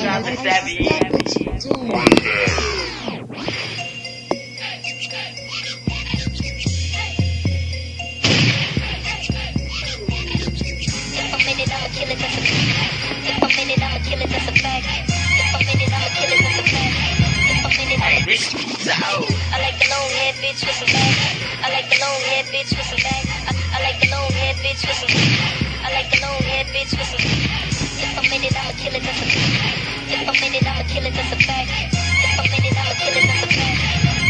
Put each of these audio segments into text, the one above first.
out to Savvy. Hey, this is out. I like the long hair bitch with some back. I like the long hair bitch with some back. I like the long hair bitch with some. I like the long hair bitch with some. If I'm in it, I'ma kill it, that's a fact. If I'm in it, I'ma kill it, that's a fact. If I'm in it, I'ma kill it, that's a fact.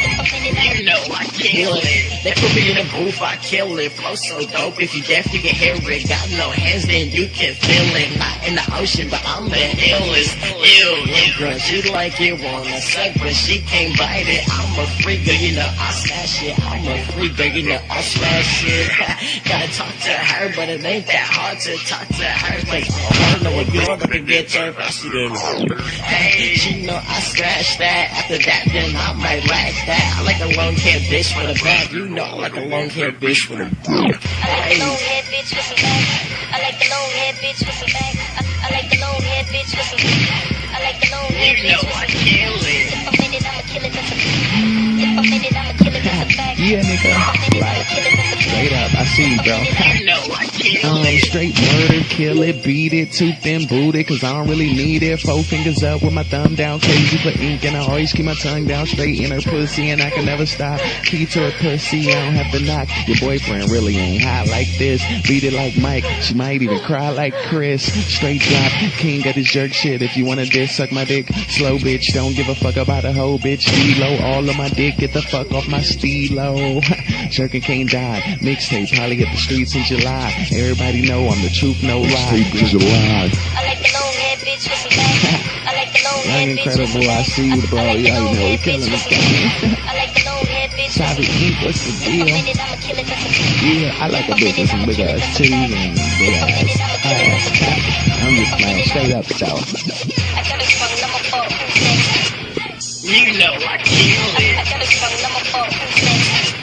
If I'm in it, You know I kill it. They put me in the booth, I kill it. Flow so dope, if you deaf, you can hear it. Got no hands, then you can feel it. Not in the ocean, but I'm the illest. Ew, girl, she like it, wanna suck, but she can't bite it. I'm a freak, girl, you know I smash it. I'm a freak, girl, you know I smash it. Gotta talk to her, but it ain't that hard to talk to her. Like, I don't know what girl gonna get her, but she didn't know. Hey, she know I smash that. After that, then I might like that. I like a long hair bitch with a bag. You know I like a long hair bitch with a bag. I like the long hair bitch with some back. I like the long hair bitch with some back. I like the long hair bitch with some. I like the long hair You know bitch with I some. kill it. If I'm in it, I'ma kill it, that's a fact. If I'm in it, I'ma kill it, that's a fact. Yeah, nigga. Like, straight up, I see you, bro. You know I kill it. Straight murder, kill it, beat it, tooth and boot it, cause I don't really need it. 4 fingers up with my thumb down, crazy for ink, and I always keep my tongue down straight in her pussy, and I can never stop. Key to her pussy, I don't have to knock. Your boyfriend really ain't hot like this. Beat it like Mike, she might even cry like Chris. Straight drop, king of this jerk shit. If you wanna diss, suck my dick. Slow bitch, don't give a fuck about a hoe bitch. D-low, all of my dick, get the fuck off my Stilll. Jerkin can't die. Mixtape, probably hit the streets in July. Everybody know I'm the truth, no lie. I like the long hair bitch with some back. I like the long hair bitch with some Incredible, I see you, bro. You already know we killing this game. I like the long hair bitch with Savvy some. Ink, what's the If I'm deal? in it, I'ma kill it, that's a fact. Yeah, I like a bitch with some big ass titties and big ass. I'm just playing straight up, so. I got it from number 4, who's next? You know I kill I it. got it from number 4, who's next?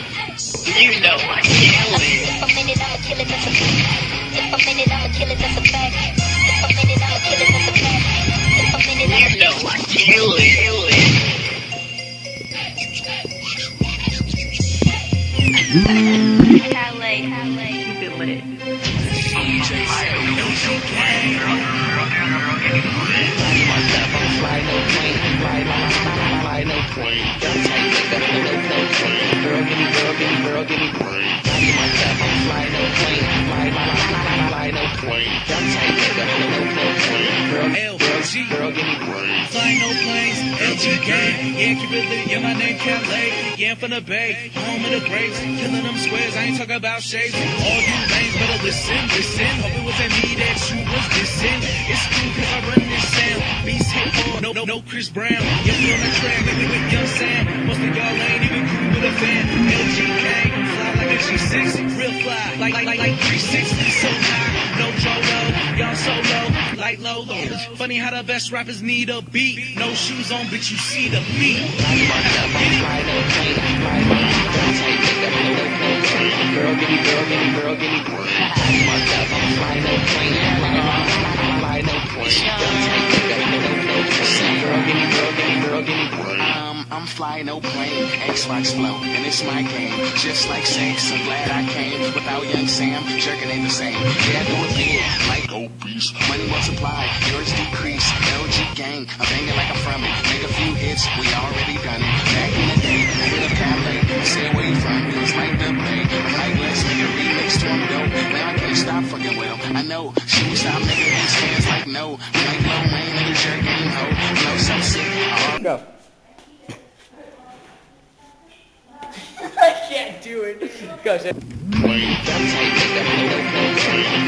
You know I kill it. If I'm in it, I'ma kill it, that's a fact. If I'm in it, I'ma kill it, that's a fact. If I'm in it, I'ma kill it, that's a fact. If I'm in it, I'ma You know I kill it. keep it lit. Fly no plane, fly no plane. Don't take it, no plane. Girl, give me, girl, give me. Body myself, I'm fly no plane, fly no plane. Don't take it, no plane. Girl, give me. Fly no planes, LG gang, yeah, keep it lit, yeah, my name Calais, yeah, I'm from the Bay, home of the grapes, killing them squares, I ain't talking about shapes, all you lanes better listen, hope it wasn't me that you was dissing, it's cool cause I run this sound, Vise hit hard, no Chris Brown, yeah, we on the track, with young Sam, most of y'all ain't even cool with a fan, LG gang, fly like a G6, real fly, like 360, so high, no Jolo, y'all so low, like Lolo, funny how the best rappers need a beat, no shoes on, but you see the beat. Fly no plane, don't take it, girl, give me. Body myself, I'm fly no plane, fly no plane. Don't take it, girl, give me. I'm fly no plane, X-Wax flow, and it's my game. Just like sex, I'm glad I came. Without young Sam, jerking ain't the same. Yeah, I do it big, like obese. Money multiply, yours decrease. LG gang, I'm banging like I'm from it. Make a few hits, we already done it. Back in the day, I hit up Calais. Say where you from, it was like the bay. I'm like, let's make a remix to him, though. Now I can't stop fucking with him. I know, she would stop making these fans like no. Like Lil Wayne, nigga, jerk game hoe. No, so sick. Go. I can't do it. Go, Sam. Don't take it,